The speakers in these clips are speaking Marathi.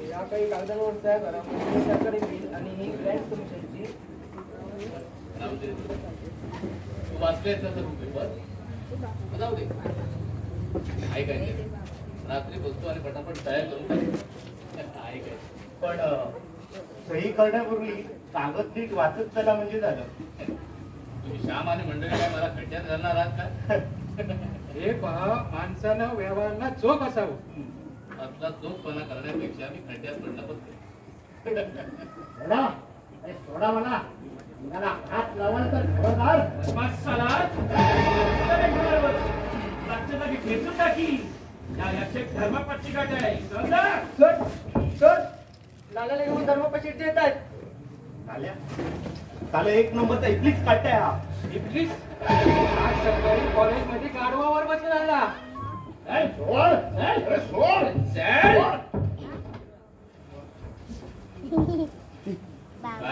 या काही कागदांवर सह्या करा म्हणजे सरकारी बिल आणि ही ग्रँड कमिशनची वाचले पेपर जाऊ दे ऐकायचे रात्री बसतो आणि फटाफट तयार करून ऐकायचं पण सही करण्यापूर्वी कागद नीट वाचत चला म्हणजे झालं. तुम्ही श्याम आणि मंडळी काय मला खड्ड्यात घालणार आहात का? हे पहा माणसानं व्यवहाराला चोख असावं. आपला चोखपणा करण्यापेक्षा मी खड्ड्यात पडला पण सोडा मला हात लावाल तर खबरदार खेचून टाकी धर्मपक्षी गाठ आहे. लालाला घेऊन धर्मपक्षी देत आहेत. एक नंबरचा इप्लीस काढताय हा. इप्लीस आज सकाळी कॉलेजमध्ये गाढवावर बसून आला. काय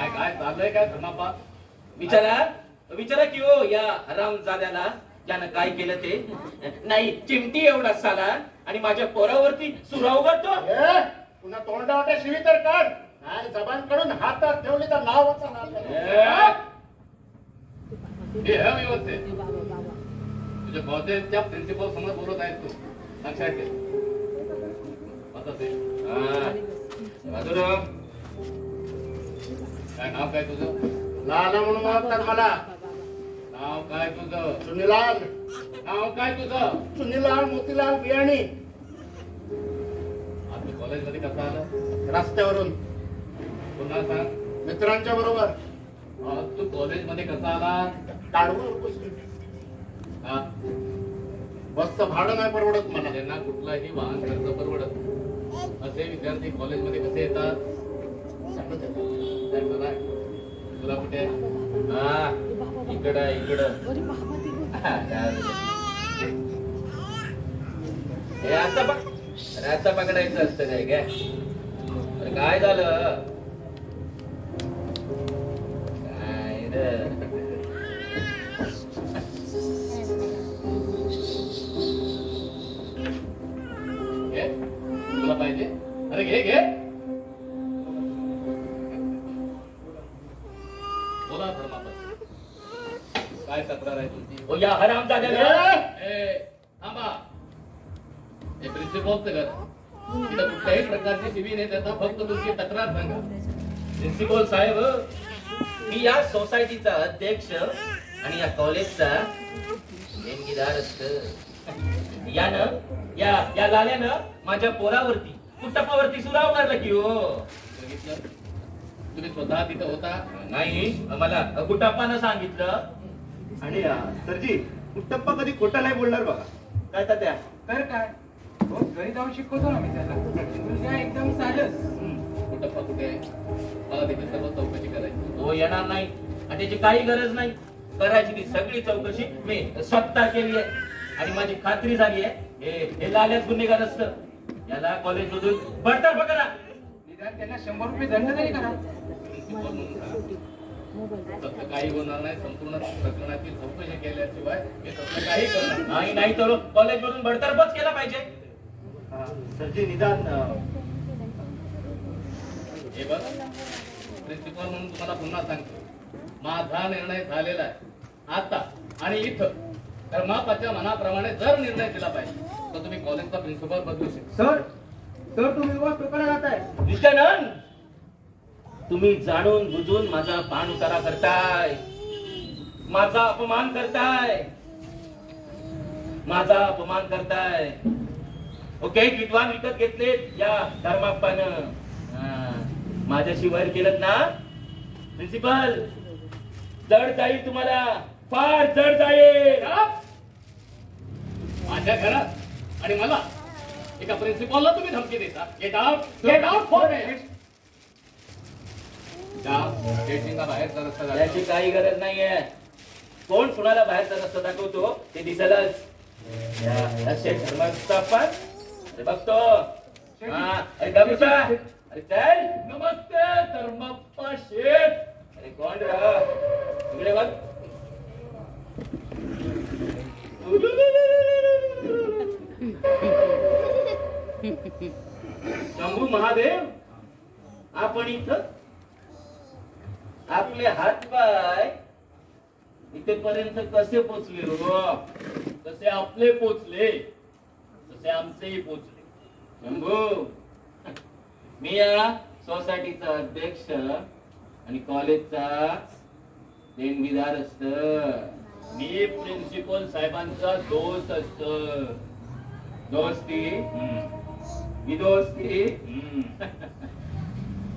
काय चाललंय काय धर्मापा? विचारा की हो या हरामजाद्याला त्यानं काय केलं ते. नाही चिमटी एवढा साला आणि माझ्या पोरावरती सुरा उघडतो. पुन्हा तोंडावर शिवी तर काढ. नाही जबान काढून हातात ठेवली तर नाव वाचा. हे व्यवस्थित तुझ्या कॉलेजच्या प्रिन्सिपल समोर बोलत आहेत तू लक्षात ठेव. काय नाव काय तुझं? लाला म्हणून ओळखतात मला. नाव काय तुझं? सुनीलाल. नाव काय तुझं? सुनीलाल मोतीलाल बियाणी. आज कॉलेज मध्ये कसं आलं? रस्त्यावरून. पुन्हा सांग. मित्रांच्या बरोबर. तू कॉलेज मध्ये कसा आला? बसचं भाडं नाही परवडत मला. त्यांना कुठलाही वाहन खर्च परवडत असे विद्यार्थी कॉलेज मध्ये कसे येतात? तुला कुठे? इकडं आता पकडायचं असतं काय काय झालं तुला पाहिजे? अरे घे घे. बोला धर्मापती काय तक्रार आहे तुमची? हो या हरामजाद्याला. थांबा. हे प्रिन्सिपलचं घर. इथं कुठल्याही प्रकारची शिवी नाही देता फक्त तुमची तक्रार सांगा. प्रिन्सिपल साहेब मी या सोसायटीचा अध्यक्ष आणि या कॉलेजचा देणगीदार असत. या लाल्यानं माझ्या पोरावरती कुटप्पावरती सुरा उघडला की हो. तुम्ही स्वतः तिथं होता? नाही मला कुटप्पानं सांगितलं. आणि सरजी कुट्टप्पा कधी खोटा नाही बोलणार बघा. काय त्या तर काय हो घरी जाऊन शिकवतो ना मी त्याला. मुलगा एकदम साधच. कुटप्पा कुठे आहे? मला देखील सर्व चौकशी करायची. हो येणार नाही आणि त्याची काही गरज नाही. करायची ती सगळी चौकशी मी स्वतः केली आहे आणि माझी खात्री झाली आहे हे लाल्यात गुन्हेगार असतं. याला कॉलेज मधून बडतर्फ करा. निदान त्यांना 100 रुपये दंड तरी करा. तसं काही होणार नाही. संपूर्ण प्रकरणाची चौकशी केल्याशिवाय हे तसं काही करणार नाही तर कॉलेज मधून बडतर्फच केला पाहिजे. सरजी निदान हे बघ प्रिन्सिपल म्हणून तुम्हाला पुन्हा सांगतो. माझा निर्णय झालेला आहे आता आणि इथं. तर मापाच्या मनाप्रमाणे जर निर्णय दिला पाहिजे तर तुम्ही कॉलेजचा प्रिन्सिपल बदलू शकता. सर तुम्ही युवा पेपरला जाताय. नित्यानंद तुम्ही जाणून बुजून माझा पान उतारा करताय. माझा अपमान करताय. ओके विद्वान विकत घेतले या धर्माप्पानं. माझ्याशी वैर केलं ना प्रिन्सिपल जड जाईल. तुम्हाला फार जड जाईल. माझ्या घरात आणि मला एका प्रिन्सिपलला तुम्ही धमकी देता. गेट आउट फॉर स्टेशनला बाहेरचा रस्ता दाखवा. त्याची काही गरज नाहीये. कोण कुणाला बाहेरचा रस्ता दाखवतो ते दिसेलच. बघतो. अरे चल. नमस्ते धर्मप्पा शेठ. अरे कोण रा इकडे बघ. शंभू महादेव, आपण इथं आपले हातपाय इथेपर्यंत कसे पोचले रो? तसे आपले पोचले तसे आमचेही पोचले. शंभू, मी या सोसायटीचा अध्यक्ष आणि कॉलेजचा देणगीदार असत. मी प्रिन्सिपल साहेबांचा दोस्त असतो. दोस्ती ही दोस्ती.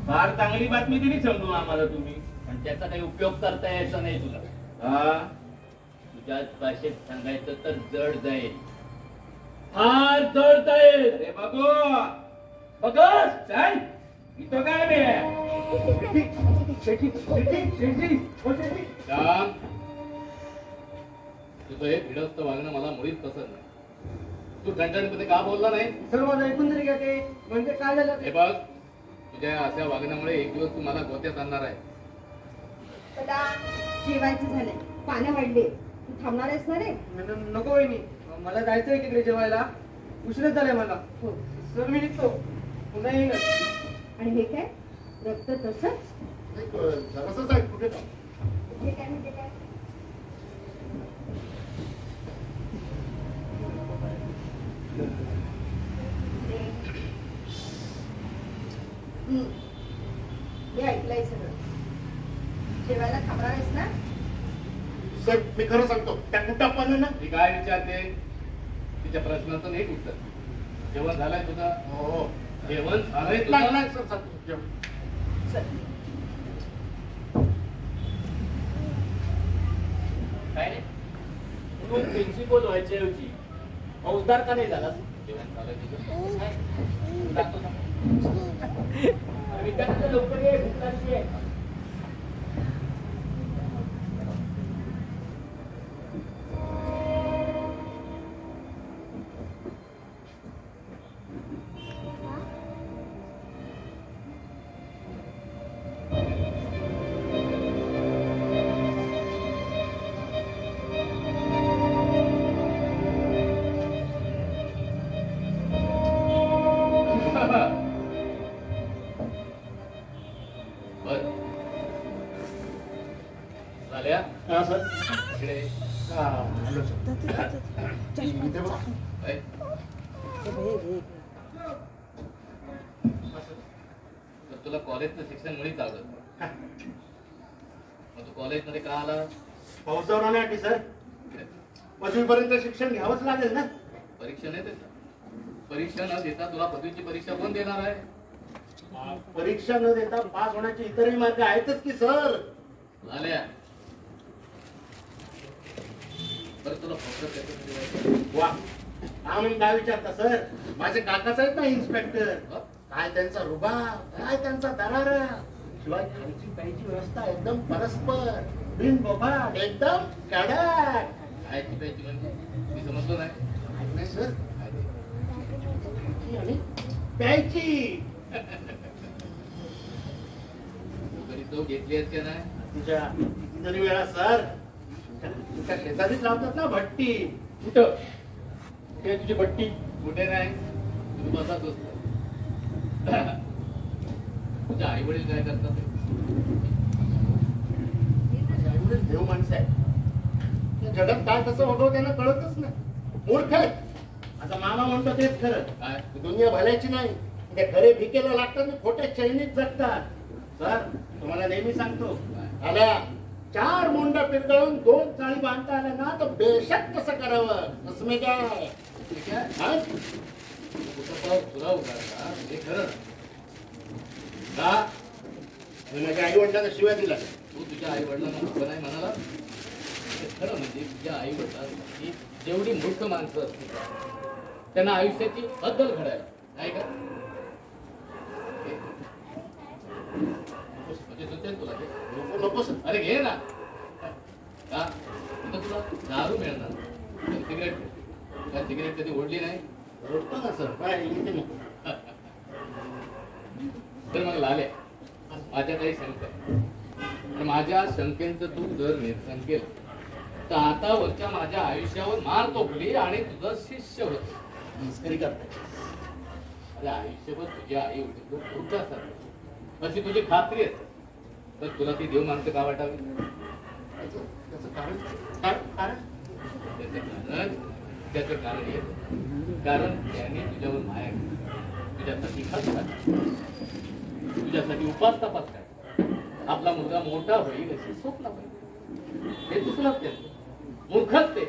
फार चांगली बातमी दिली शंभू आम्हाला तुम्ही. पण त्याचा काही उपयोग करता यायचा नाही तुला. हा, तुझ्याच भाषेत सांगायचं तर जड जाईल, फार जड जाईल. अरे बघू बघ, चल इथं काय बे? श्याम, तुझं हे भिडस्त वागणं मला मुळीच पसंत नाही. तू ठणठणपणे का बोलला नाही? सर माझं ऐकून तरी घ्या ते. म्हणजे काय झालं हे बघ, तुझ्या अशा वागण्यामुळे एक दिवस तू मला गोत्यात आणणार आहे. जेवायचं झालंय, पानं वाढले, तू थांबणार आहेस ना रे? नको वहिनी, मला जायचंय तिकडे जेवायला. उशीरच झालाय मला. हो. सर मी निघतो, पुन्हा येईल. आणि हे काय रक्त तसंच? जरासंच आहे कुठे का? हे काय म्हणजे काय? हे ऐकलंय सगळं. जेवायला थांबणार आहेस ना? सर मी खरं सांगतो, त्या कुटापानं ना. ती काय विचारते? तिच्या प्रश्नाचं एक उत्तर. जेवण झालंय तुझं? हो, जेवण झालंय नाही तुझं? नाही सर सांगतो जेवण. काय रे, तू प्रिन्सिपल व्हायच्या ऐवजी फौजदार का नाही झाला? जेवण झालंय तुझं? काय? टाकतो ना. अरे विद्यार्थी लवकर ये, भूक लागली आहे. बरं. झाल्या? हा सर. इकडे ये. हा, हॅलो सर. इथे बघा. काय? तर तुला कॉलेजचं शिक्षण मुळीच आवडत नाही. मग तू कॉलेजमध्ये का आला? फौजदार होण्यासाठी सर 5वीपर्यंत शिक्षण घ्यावंच लागेल ना. परीक्षा नाही देत. परीक्षा न देता तुला पदवीची परीक्षा कोण देणार आहे? परीक्षा न देता पास होण्याचे इतरही मार्ग आहेतच की सर. झाल्या. बरं तुला फक्त त्याचं वा, आम्ही काय विचारता सर? माझे काकाच आहेत ना इन्स्पेक्टर. काय त्यांचा रुबाब, काय त्यांचा दरारा. शिवाय खायची प्यायची व्यवस्था एकदम परस्पर, बिन बोभाट, एकदम कडक. खायची प्यायची म्हणजे मी समजलो नाही. नाही सर, काय ते? खायची आणि प्यायची. तू कधी तो घेतली आहेस का नाही? तुझ्या कितीतरी वेळा सर तुझ्या शेजारीच लावतात ना भट्टी. कुठं? कुठे तुझी भट्टी? कुठे नाही, तुम्ही बसा दोस्त. तुझे आई वडील काय करतात? माझे आईवडील देव माणसं आहे. या जगात काय कसं वागावं त्यांना कळतच नाही. मूर्ख आहेत. आता मामा म्हणतो तेच खरं. काय? दुनिया भल्याची नाही. ते खरे भिकेला लागतात आणि खोटे चैनीत जगतात. सर तुम्हाला नेहमी सांगतो, आल्या 4 मुंड्या पिरगळून 2 चाळी बांधता आल्या ना तर बेशक कसं करावं असं काय. ठीक आहे. हा? कुठं पाव तुला उघडता हे खरं का? मी माझ्या आई वडिलांना शिव्या दिला. तू तुझ्या आई वडिलांना मूर्ख नाही म्हणाला? हे खरं म्हणजे तुझ्या आई वडिलांची जेवढी मूर्ख माणसं असतील त्यांना आयुष्याची अद्दल घडायला नाही का? म्हणजे सुचेल तुला ते? नको नको सर. अरे घे ना. का? तिथं तुला दारू मिळणार, सिगरेट. काय सिगरेट कधी ओढली नाही? ओळखतो ना सर. काय इथे नको. तर मग लाले, माझ्या काही शंका आहे. आणि माझ्या शंकेचं तू जर निरसन केलं तर आता वरच्या माझ्या आयुष्यावर मार तोपली आणि तुझं शिष्य होत. मस्करी करताय. त्या आयुष्यभर तुझी आई होती तू खूप अशी तुझी खात्री आहे तर तुला ती देव माणसं का वाटावी त्याचं कारण कारण त्याचं कारण हे कारण त्याने तुझ्यावर माया केली तुझ्यासाठी खर्च झाला तुझ्यासाठी उपास तपास काय आपला मुलगा मोठा होईल अशी स्वप्न पाहिजे हे चुकलंच त्याचं मूर्खच ते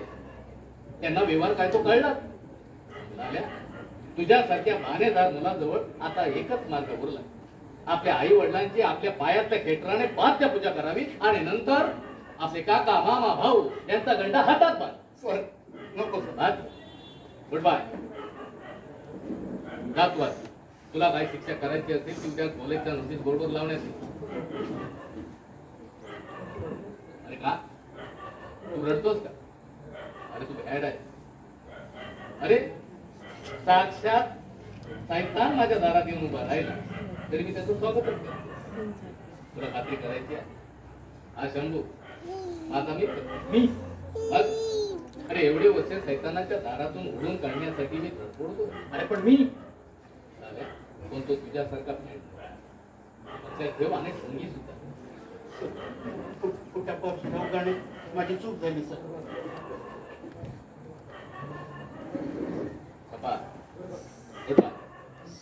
त्यांना व्यवहार काय तो कळला तुझ्यासारख्या मानेदार मुलाजवळ आता एकच मार्ग उरला आपल्या आई वडिलांची आपल्या पायातल्या खेटराने पाद्य पूजा करावी आणि नंतर आपले काका मामा भाऊ यांचा गंडा हातात बांध नको गुड बाय जा तू आज तुला काय शिक्षा करायची असेल ती उद्या कॉलेजच्या नोटीस बोर्डवर लावण्यात अरे का तू रडतोस का अरे तू ऍड आहे अरे साक्षात सायतान माझ्या दारात येऊन उभा राहिला तरी मी त्याचं स्वागत करतो तुला खात्री करायची आहे हा शंभू माझा मी अरे एवढे वर्ष सैतानाच्या दारातून उडून काढण्यासाठी मी धडपडतो अरे पण मी पण तो तुझ्यासारखा लक्षात ठेव आणि संगी सुद्धा कुठ्या गाणे माझी चूक झाली सर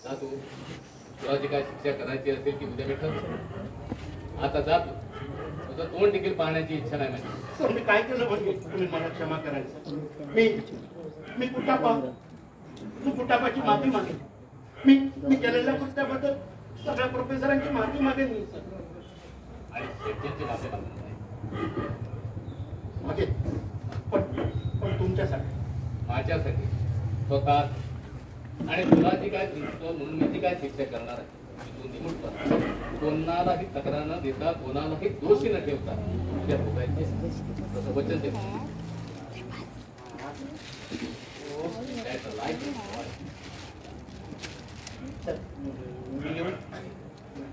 जा तू तुला जी काय शिक्षा करायची असेल ती उद्या भेटत आता जा तू तुझं तोंड देखील पाहण्याची इच्छा नाही माझी सर मी काय केलं म्हणजे तुम्ही मला क्षमा करायचं मी कुटापा तू कुटापाची माफी मागेल मी केलेल्या कृत्याबद्दल सगळ्या प्रोफेसरांची माफी मागेल मी सर आणि शेतीची माफी मागेल पण तुमच्यासाठी माझ्यासाठी स्वतः आणि तुला जी काय दिसतो म्हणून मी जी काय शिक्षा करणार आहे तू निमूट कर कोणालाही तक्रार न देता कोणालाही दोषी न ठेवता तुझ्या भोगायचे तसं वचन दे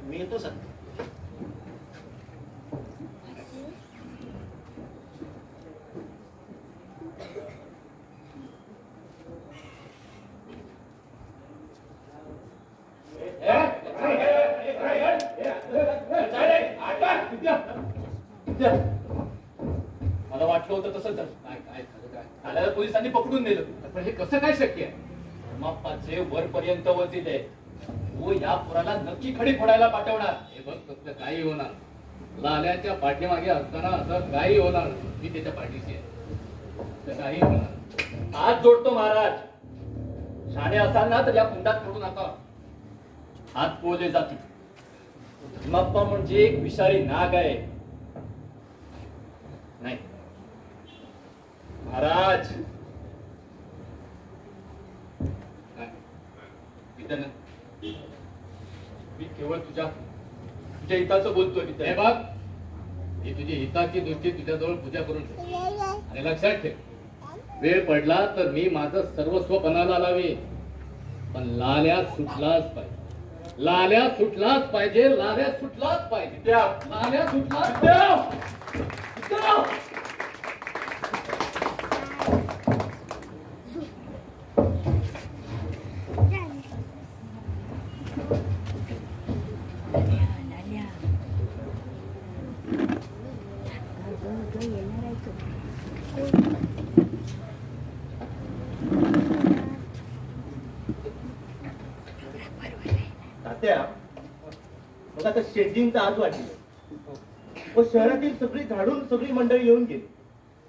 मी येतो सर मला वाटलं होतं तसं तर काय पोलिसांनी पकडून नेलं पण हे कसं काय शक्य आहे माप्पाचे वरपर्यंत वजीत आहे वो या पुराला नक्की खडी फोडायला पाठवणार हे बघ तसलं काही होणार लाल्याच्या पाठीमागे असताना असं काही होणार मी त्याच्या पाठीशी आहे काही होणार हात जोडतो महाराज शाणे असाल ना तर या कुंडात पडू नका हात पोले जातील भीमाप्पा म्हणजे एक विषारी नाग आहे नाही महाराज मी केवळ तुझ्या हिताचं बोलतोय हे बघ मी तुझी हिताची दृष्टी तुझ्याजवळ पूजा करून ठेव आणि लक्षात ठेव वेळ पडला तर मी माझं सर्वस्व पणाला लावे पण लाल्या सुटलाच पाहिजे लाल्या सुटलाच पाहिजे लाल्या सुटलाच पाहिजे लाल्या सुटलाच बघा आता शेटजींचा आज वाटली व शहरातील सगळी झाडून सगळी मंडळी येऊन गेली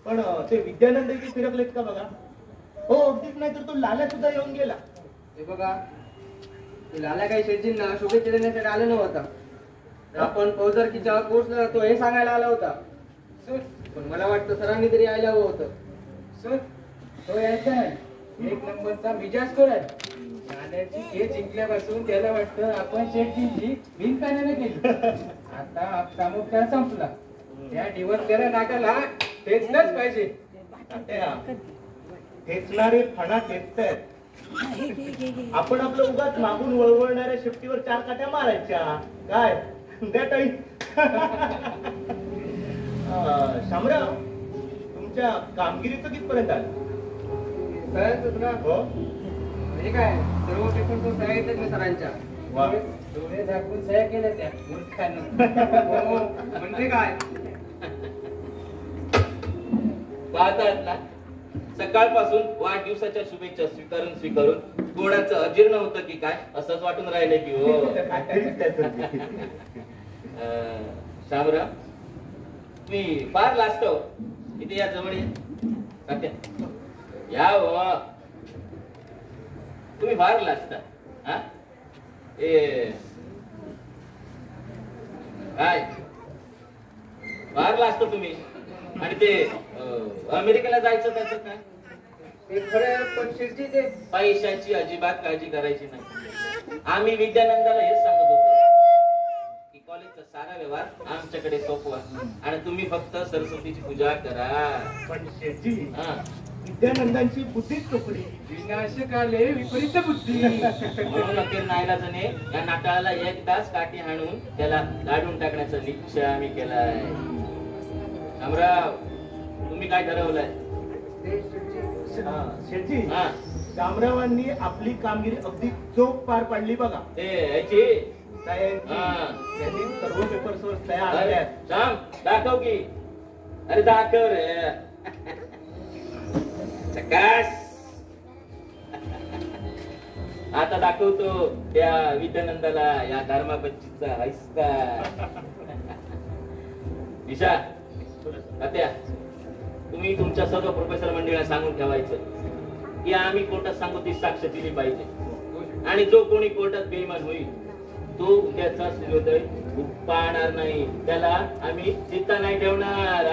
पण ते विद्यानंद इथे फिरकलेत का बघा हो अगदीच नाही तर तो लाल्या सुद्धा येऊन गेला हे बघा लाल्या काही शेटजींना शुभेच्छा देण्यासाठी आला नव्हता आपण फौजदारकीच्या कोर्सला जातो हे सांगायला आला होता पण मला वाटतं सरांनी तरी यायला हवं होतं सर तो यायचा आहे एक नंबरचा मिजाजखोर आहे लाल्याची खेळ जिंकल्यापासून त्याला वाटतं आपण शेटजींची बिनकार्याने केली आता प्रामुख्याने संपला त्या दिवस त्याला नाकाला ठेचलंच पाहिजे ठेचणारे फणा ठेचतायत आपण आपलं उगाच मागून वळवळणाऱ्या शेपटीवर 4 काट्या मारायच्या काय त्या टाईम शामराव तुमच्या कामगिरीचं कितपर्यंत आलं सरांचं ना हो हे काय सर्व पेपर तो सह्या येतात मी सरांच्या. वा. डोळे झाकून सह्या केल्या त्या मूर्खानं. हो, म्हणजे काय पाहतात ना, सकाळपासून वाढदिवसाच्या शुभेच्छा स्वीकारून गोडाचं अजीर्ण होतं की काय असंच वाटून राहिले की हो. शामराव, तुम्ही फार लास्ट हो. इथे या जवळ या. सत्या, या हो. तुम्ही फार लाजता. हा काय फार लाजता तुम्ही. आणि ते अमेरिकेला जायचं त्याचं काय? ते खरं पण शिरजी ते पैशाची अजिबात काळजी करायची नाही. आम्ही विद्यानंदाला हेच सांगत होतो की कॉलेजचा सारा व्यवहार आमच्याकडे सोपवा आणि तुम्ही फक्त सरस्वतीची पूजा करा. पण शेटजी, हा. विद्यानंदांची बुद्धीच तुकडी. विनाशकाले विपरीत बुद्धी. म्हणून अखेर नाईलाजाने या नाताळाला एकदाच काठी हाणून त्याला लाडून टाकण्याचा निश्चय आम्ही केलाय. शामराव, तुम्ही काय ठरवलंय? शेटजी, हा. शामरावांनी आपली कामगिरी अगदी चोख पार पाडली बघा. ते याची साहेब, हा. त्यांनी सर्व पेपर्सवर सह्या अरे, आणल्या. श्याम, दाखव की. अरे दाखव रे. चकास. आता दाखवतो त्या विद्यानंदाला या धर्मापच्चीचा ऐसका. दिशा, तात्या, तुम्ही तुमच्या सर्व प्रोफेसर मंडळीला सांगून ठेवायचं की आम्ही कोर्टात सांगू ती साक्ष दिली पाहिजे आणि जो कोणी कोर्टात बेईमान होईल तो उद्याचा सूर्योदय पाहणार नाही. त्याला आम्ही चित्ता नाही ठेवणार.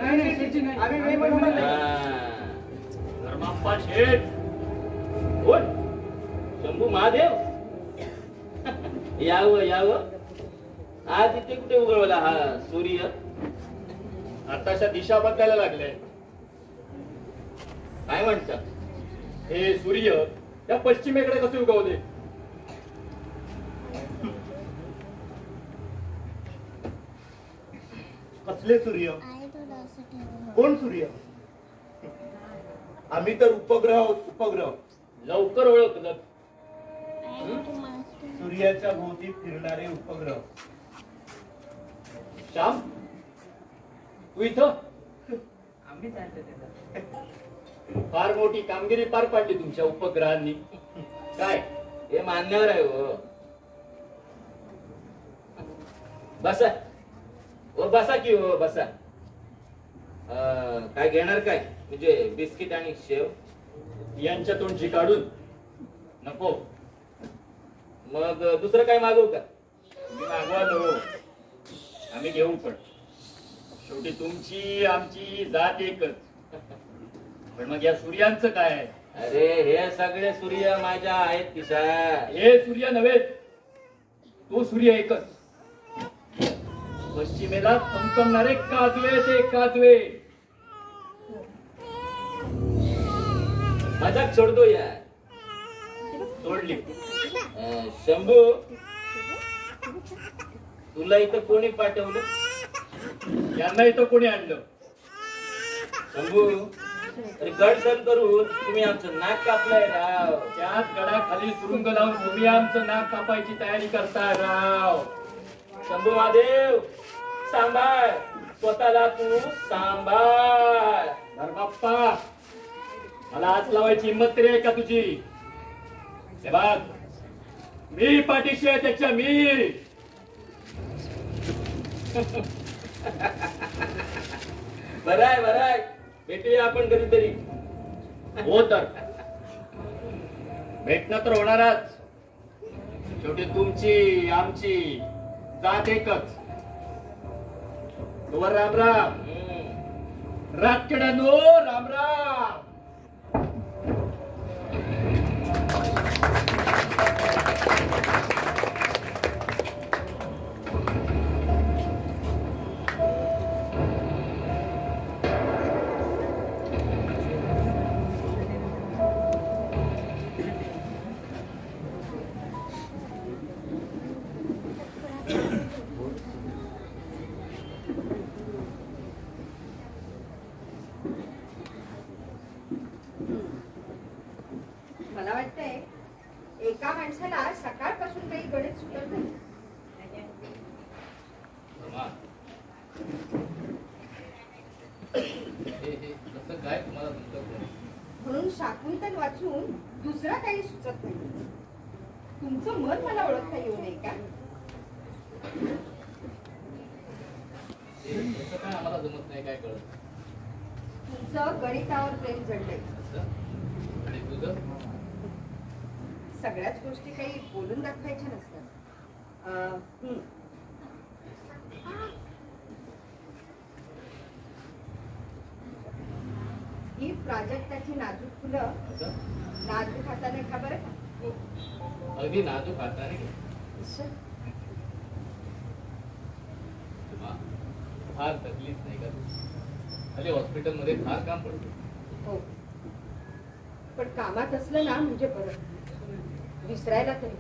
नाही, शिरजी नाही. आम्ही बेईमान होणार नाही. धर्माप्पा शेठ, कोण? शंभू महादेव. यावं. आज इथे कुठे उगवला हा सूर्य? आताशा दिशा बदलायला लागले. काय म्हणता? हे सूर्य त्या पश्चिमेकडे कसे उगवले? कसले सूर्य? कोण सूर्य? आम्ही तर उपग्रह आहोत, उपग्रह. लवकर ओळखलं. सूर्याच्या भोवती फिरणारे उपग्रह. श्याम, तू इथं? आम्ही जायचं त्याला. फार मोठी कामगिरी पार पाडली तुमच्या उपग्रहांनी. काय हे मान्यवर आहे हो. बसा ओ, बसा की हो, बसा. काय घेणार काय? म्हणजे बिस्किट आणि शेव? यांच्या तोंडची काढून नको. मग दुसरं काय मागवू का? तुम्ही मागवा नो, आम्ही घेऊ. पण शेवटी तुमची आमची जात एकच. पण मग या सूर्यांचं काय? अरे हे सगळे सूर्य माझ्या आहेत किशा. हे सूर्य नव्हे, तो सूर्य एकच. पश्चिमेला चमचमणारे काजवे, ते काजवे. मजाक सोडतो यार. सोडली. शंभू, तुला इथं कोणी पाठवलं? यांना इथं कोणी आणलं? शंभू, अरे गड सर करून तुम्ही आमचं नाक कापलंय राव. त्याच गडाखाली सुरुंग लावून तुम्ही आमचं नाक कापायची तयारी करताय राव. शंभू महादेव, सांभाळ स्वतःला, तू सांभाळ. धर्माप्पा, मला हात लावायची हिंमत तरी आहे का तुझी? हे बघ, मी पाठीशी आहे त्याच्या. मी बराय भेटूया आपण कधीतरी. हो तर भेटणं तर होणारच. शेवटी तुमची आमची जात एकच. तोवर राम राम. रातकिड्यानो राम राम. मला वाटतंय एका माणसाला सकाळपासून काही गणित सुटत नाही. रमा, हे कसं काय तुम्हाला तुमचं म्हणून शाकुंतल वाचून दुसरा काही सुचत नाही. तुमचं मन मला ओळखता येऊ नये का? कसं काय आम्हाला जमत नाही काय कळत. तुमचं गणितावर प्रेम जडलंय. असं आणि तुझं सगळ्याच गोष्टी काही बोलून दाखवायच्या नसतात. ही प्राजक्ताची नाजूक फुलं असं नाजूक हाताने खा बरं का? हो. अगदी नाजूक हाताने घे. फार तकलीफ नाही का तू? अरे हॉस्पिटलमध्ये फार काम पडतं. हो, पण कामात असलं ना म्हणजे बरं, विसरायला तरी.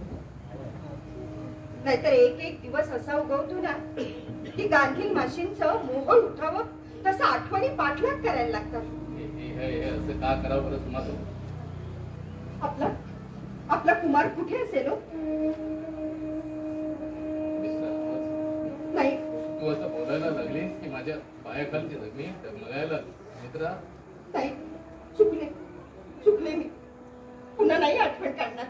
नाहीतर एक एक दिवस असा उगवतो ना की गांधी माशींचं मोहळ उठावं तसं आठवणी पाठलाग करायला लागतात. हे असं का करावं बरं सुमा तू? आपला कुमार कुठे असेल हो? नाही, तू असं बोलायला लागलीस की माझ्या पायाखालची जमीन डगमगायला मित्रा. नाही, चुकले मी. पुन्हा नाही आठवण काढणार.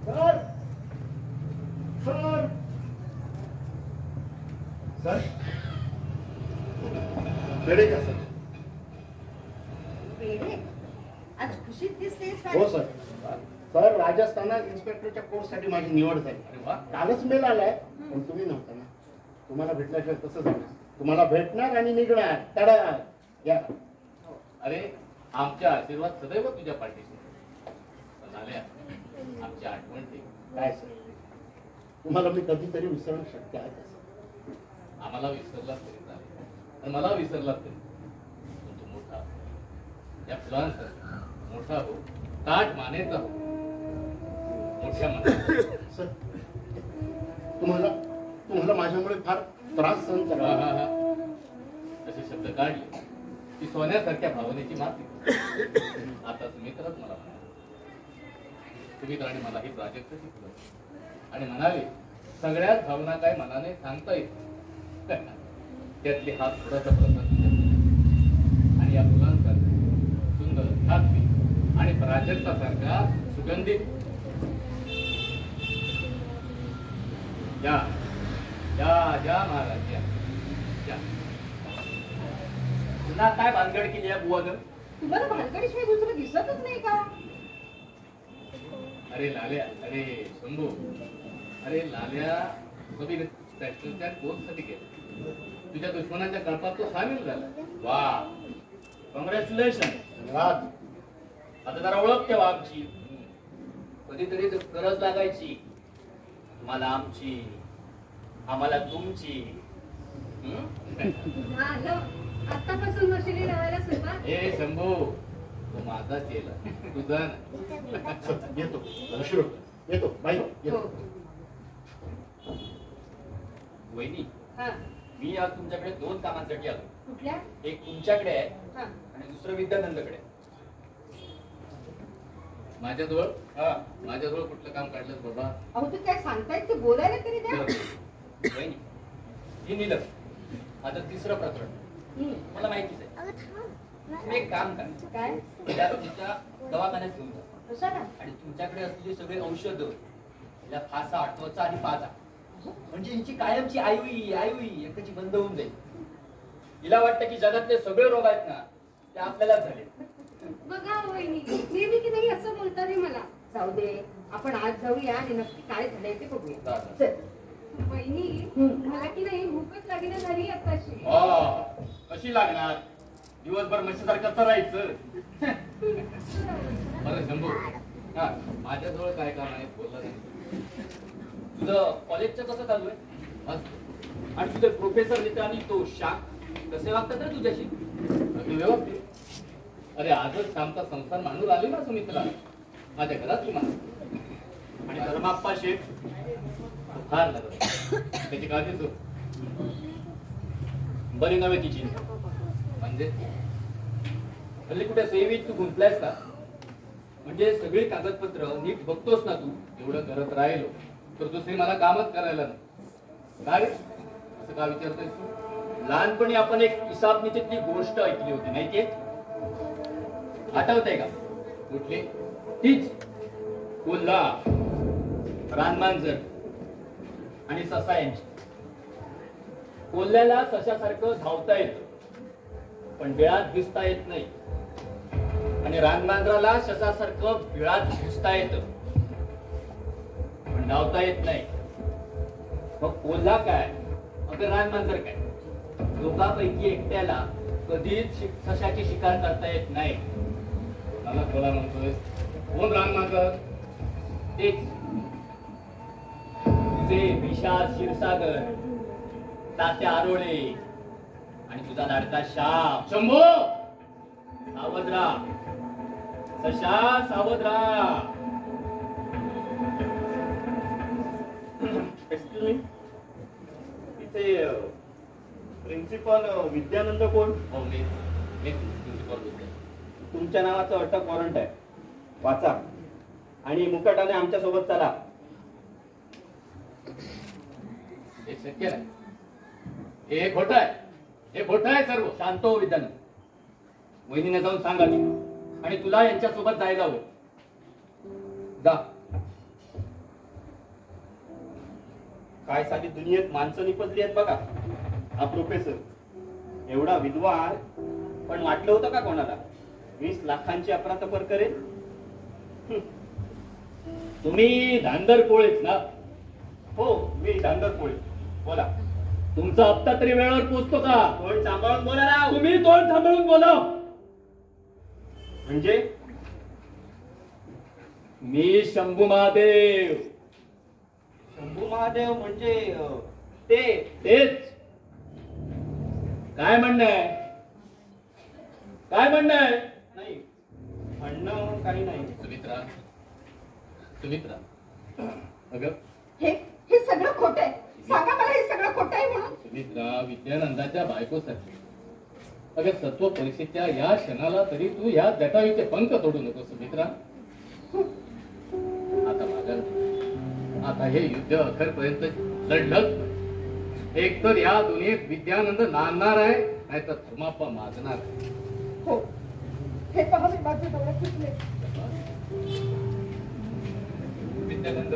सर सर सर वेळे का सर? वेडे, आज खुशीत दिसतेस. हो सर. सर राजस्थानात इन्स्पेक्टरच्या कोर्ससाठी माझी निवड झाली. अरे वा. कालच मेल आलाय पण तुम्ही नव्हता ना. तुम्हाला भेटल्याशिवाय कसं जाणार? तुम्हाला भेटणार आणि निघणार. तडा या. अरे आमच्या आशीर्वाद सदैव तुझ्या पाठीशी झाल्या. आमची आठवण ठेव. काय सर, तुम्हाला मी कधीतरी विसरणं शक्य आहे का सर? आम्हाला विसरलाच तरी चालेल, आणि मला विसरलाच तरी. पण तू मोठा हो. या फुलांसारखा मोठा हो, ताट मानेचा हो, मोठ्या मनाचा. सर तुम्हाला माझ्यामुळे फार त्रास सहन हा, करावा. हा, हा. असे शब्द काढले की सोन्यासारख्या भावनेची माती. आता तुम्ही तरच मला म्हणाले, तुम्ही तर आणि मला ही प्राजक्त शिकलं आणि म्हणाले सगळ्याच भावना काय मनाने सांगता येत. त्यातली हा थोडासा प्रसंग आणि या फुलांसारखा सुंदर धाकटी आणि प्राजक्तासारखा सुगंधित. या या या महाराज या या. पुन्हा काय भानगड केली या बुवानं? तुम्हाला भानगडीशिवाय दुसरं दिसतच नाही का? अरे लाल्या, अरे शंभू, अरे लाल्या कधी स्पेशलच्या कोर्ससाठी गेला. तुझ्या दुश्मनाच्या कळपात तो सामील झाला. वा, कॉंग्रॅच्युलेशन. धन्यवाद. आता जरा ओळख ठेवा आमची. कधीतरी गरज लागायची. तुम्हाला आमची, आम्हाला तुमची. आतापासून मशिनी लावायला सुरुवात. ए शंभू, तो माझा केला, तुझा सर, येतो. उशीर होतो. येतो बाई येतो. वहिनी, हा, मी आज तुमच्याकडे 2 कामांसाठी आलो. कुठल्या? एक तुमच्याकडे आहे हा. आणि दुसरं विद्यानंदकडे. माझ्याजवळ कुठलं काम काढलंस बाबा? अहो तू काय सांगतायत ते बोलायला तरी द्या. वहिनी, ही नीलम, माझं 3रं प्रकरण. मला माहितीच आहे. तुम्ही एक काम करा, काय? त्याला तुमच्या दवाखान्यात घेऊन जा कशाला? आणि तुमच्याकडे असलेली सगळे औषध तिला फासा, आठवचा आणि पाजा, म्हणजे हिची कायमची आयुई एकची बंद होऊन जाईल. हिला वाटतं की जगातले सगळे रोग आहेत ना ते आपल्यालाच झाले. बघा वहिनी, नेहमी की नाही असं बोलता रे मला. जाऊ दे, आपण आज जाऊया आणि नक्की काय झालंय ते बघूया. चल. वहिनी, मला की नाही भूकच लागेना झाली आताशी. कशी लागणार? दिवसभर म्हशीसारखं चरायचं. बरं शंभू, हा माझ्याजवळ काय काम आहे बोलला नाही. तुझं कॉलेजचं कसं चालू आहे? मस्त. आणि तुझे प्रोफेसर नेते आणि तो शाख कसे वागतात रे तुझ्याशी? अगदी व्यवस्थित. अरे आजच आमचा संसार मांडून आले ना सुमित्रा, माझ्या घरातली माणूस. आणि धर्माप्पा शेठ फार लागत, त्याची काळजी सोड. बरी नव्हे तिची. म्हणजे हल्ली कुठे सेवीत तू गुंतलायस का? म्हणजे सगळी कागदपत्र नीट बघतोस ना तू. एवढं करत राहिलो तर दुसरी मला कामच करायला नाही. काय असं का विचारतोय तू? लहानपणी आपण एक इसापनीतीतली गोष्ट ऐकली होती माहितीये? आठवतंय का? कुठली? तीच कोल्हा, रानमांजर आणि ससा यांची. कोल्ह्याला सशासारखं धावता येतं पण बिळात भिजता येत नाही, आणि रानमांजराला सशासारखं बिळात घुसता येतं पण धावता येत नाही. मग कोल्हा काय अगं रानमांजर काय, दोघांपैकी एकट्याला कधीच सशाची शिकार करता येत नाही. मला कोला म्हणतोय? कोण रानमांजर? तेच तुझे विशाल क्षीरसागर, तात्या आरोळे आणि तुझा लाडका शाप. शंभो, सावध राहा सशा, सावध राहा. एक्सक्यूज मी, इथे प्रिन्सिपल विद्यानंद कोण? हो मी प्रिन्सिपल बोलतोय. तुमच्या नावाचं अटक वॉरंट आहे, वाचा आणि मुकाटाने आमच्या सोबत चला. हे शक्य नाही. हे खोटं आहे. हे खोटं आहे सर्व. शांत हो विद्यानंद. वहिनीने जाऊन सांगा ती, आणि तुला यांच्यासोबत जायला हवं. जा. काय साली दुनियेत माणसं निपजली आहेत बघा. हा प्रोफेसर एवढा विद्वान, पण वाटलं होतं का कोणाला 20 लाखांची अफरातफर करेल? तुम्ही धांदर कोळेच ना? हो, मी धांदर कोळी. बोला. तुमचा हप्ता तरी वेळेवर पोहोचतो का? तोंड सांभाळून बोला राव. तुम्ही तोंड सांभाळून बोला. म्हणजे मी शंभू महादेव. शंभू महादेव म्हणजे तेच. काय म्हणणं आहे? काय म्हणणं आहे? नाही, म्हणणं काही नाही. सुमित्रा, सुमित्रा, अगं हे सगळं खोटं आहे. सांगा मला हे सगळं खोटं आहे म्हणून. सुमित्रा, विद्यानंदाच्या बायकोसाठी अगं सत्व परीक्षेच्या या क्षणाला तरी तू या जटायूचे पंख तोडू नको सुमित्रा. आता मागं आता हे युद्ध अखेरपर्यंत लढलंच. एक तर या दुनियेत विद्यानंद नांदणार आहे, नाहीतर धर्माप्पा मागणार आहे. हो, हे पहा मी माझे डोळे फुटले. विद्यानंद,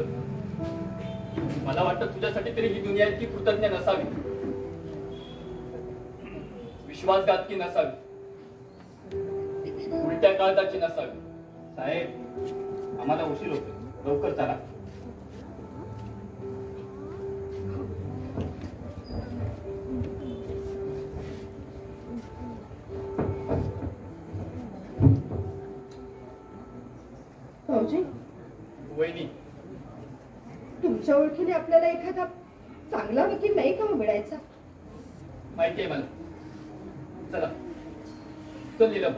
मला वाटतं तुझ्यासाठी तरी ही दुनिया इतकी कृतज्ञ नसावी, विश्वासघातकी नसावी, उलट्या काळजाची नसावी. साहेब, आम्हाला उशीर होतो, लवकर चला. भाऊजी, वहिनी, तुमच्या ओळखीने आपल्याला एखादा चांगला वकील नाही का मिळायचा? माहिती आहे मला. चला चल नीलम.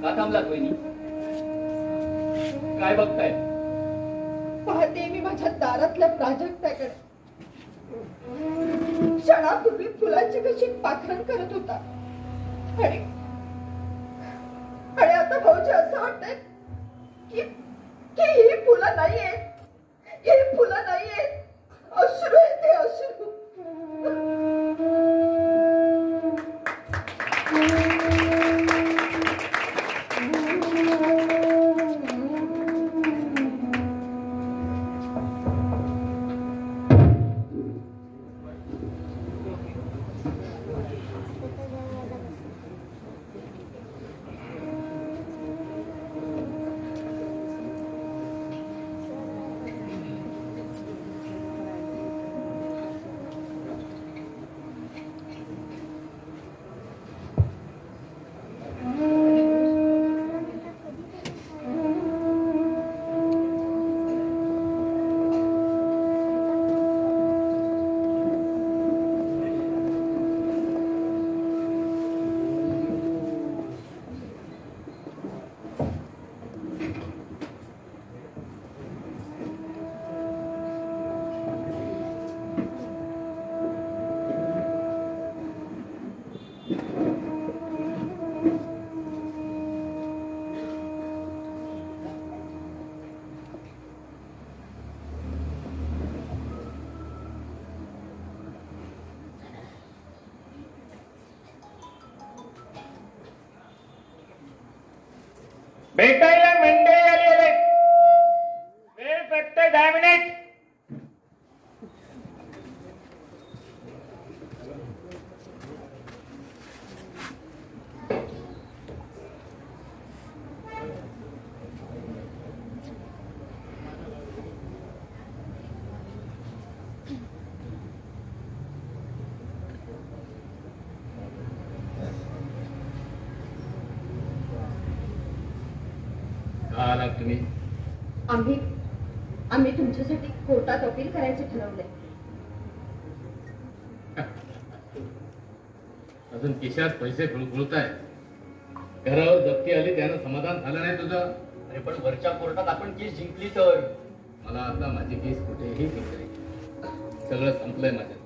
का थांबलात वहिनी? काय बघताय? पाहते मी माझ्या दारातल्या प्राजक्ताकडे. क्षणापूर्वी फुलाची कशी पाखरण करत होता, आणि आता भाऊजी असं वाटतंय की ही फुलं नाहीयेत, ही फुलं नाहीयेत, अश्रू आहे ते अश्रू. भेटायला मंडळी आलेले वेळ फक्त 10 मिनिट. आलात तुम्ही? आम्ही तुमच्यासाठी कोर्टात अपील करायचे ठरवलंय. अजून खिशात पैसे गुळगुळताय. घरावर जप्ती आली त्यानं समाधान झालं नाही तुझं? अरे पण वरच्या कोर्टात आपण केस जिंकली तर मला आता माझी केस कुठेही जिंकली. सगळं संपलंय माझ्या.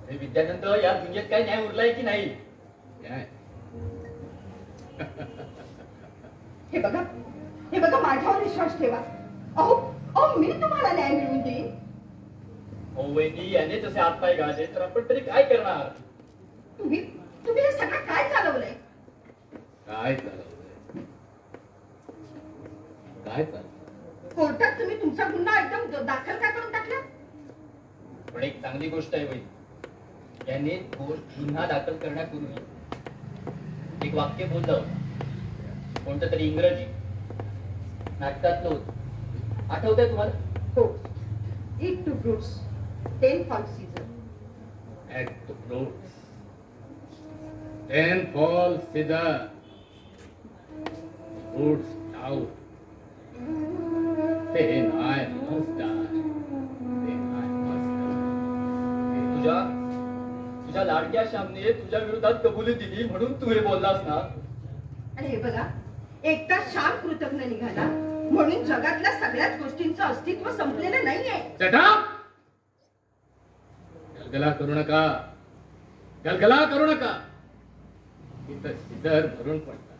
हे विद्यानंद, या दुनियेत काही न्याय उरलाय की नाही? न्याय हे बघा माझ्यावर विश्वास ठेवा. अहो मी तुम्हाला न्याय मिळवून देईन. वहिनी याने जसे हातपाय गाळले तर आपण तरी काय करणार? तुम्ही हे सगळं काय चालवलंय? काय चालवलंय? काय चालवलं? कोर्टात तुम्ही तुमचा गुन्हा एकदम दाखल का करून टाकला? पण एक चांगली गोष्ट आहे वहिनी, याने गुन्हा दाखल करण्यापूर्वी एक वाक्य बोललं होतं. कोणतं तरी इंग्रजी नाटकातलं होतं. आठवतंय तुम्हाला? हो. Eat to brutes, then fall Caesar. At the brutes, then fall Caesar. Brutes out. Then I must die. Then I must die. तुझ्या लाडक्या श्यामने तुझ्या विरोधात कबुली दिली म्हणून तू हे बोललास ना? आणि हे बघा, एकटा श्याम कृतज्ञ निघाला म्हणून जगातल्या सगळ्याच गोष्टींचं अस्तित्व संपलेलं नाहीये. गलगला करू नका. गलगला करू नका. इथं सिद्धर भरून पडतात.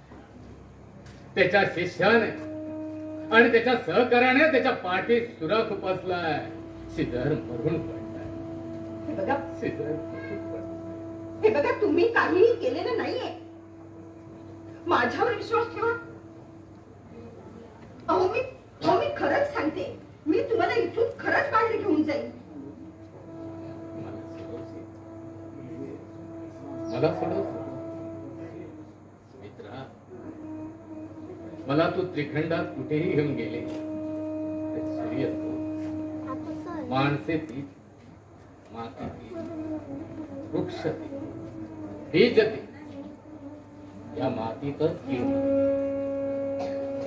त्याच्या शिष्याने आणि त्याच्या सहकार्याने त्याच्या पाठीत सुरा खुपसलाय. सिद्धर मरून पडलाय. हे बघा तुम्ही काहीही केलेलं नाहीये. माझ्यावर विश्वास ठेवा. अहो मी खरंच सांगते, मी तुम्हाला इथून खरंच बाहेर घेऊन जाईन. मला सोडव मित्रा. मला तू त्रिखंडात कुठेही घेऊन गेले. सूर्य माणसे तीच, माती तीच, वृक्ष तीच, बीज तीच. या मातीतच किरण,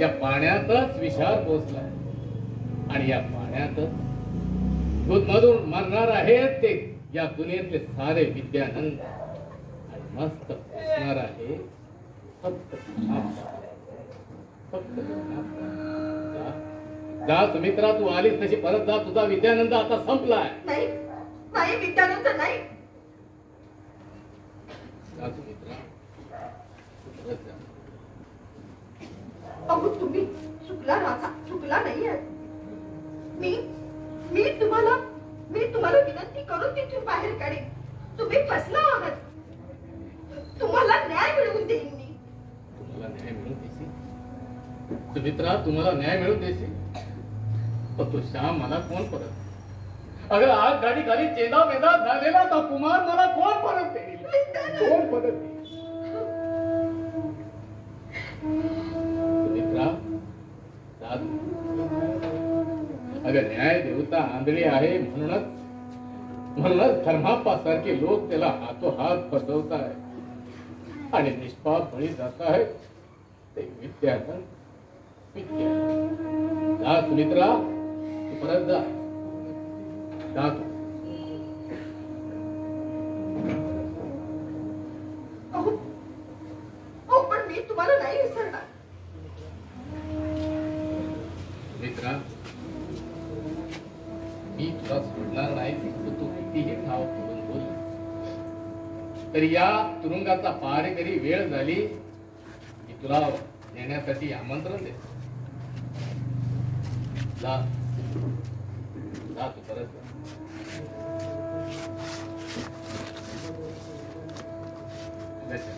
या पाण्यातच विषार पोचलाय आणि या पाण्यातच दूधमधून मरणार आहेत ते या दुनियेतले सारे विद्यानंद. आणि मस्त असणार आहे फक्त जा सुमित्रा. तू आलीस तशी परत जा. तुझा विद्यानंद आता संपलाय. नाही विद्यानंद नाही. जा सुमित्रा. अहो तुम्ही चुकला राजा, चुकला नाहीये. मी तुम्हाला विनंती करून तिथून बाहेर काढेन. तुम्ही फसला आहात. तुम्हाला न्याय मिळवून देईन मी. तुम्हाला न्याय मिळवून देशील सुमित्रा? तुम्हाला न्याय मिळवून देशील? पण तो श्याम मला कोण परत? अगर आग गाडी खाली चेंदा मेंदा झालेला तो कुमार मला कोण परत देईल? कोण परत देईल? सुमित्रा अगर न्याय देवता आंधळी आहे म्हणूनच धर्मापासारखे लोक त्याला हातोहात फसवतायत आणि निष्पाप बळी जातायत. ते विद्यानंद जा सुमित्रा. तू परत जा. तू पण मी तुम्हाला नाही विसरणार. मित्रा मी तुला सोडणार नाही. तू कितीही ठाव करून बोल तरी या तुरुंगाचा पहारेकरी वेळ झाली की तुला नेण्यासाठी आमंत्रण दे. जा तू परत जा.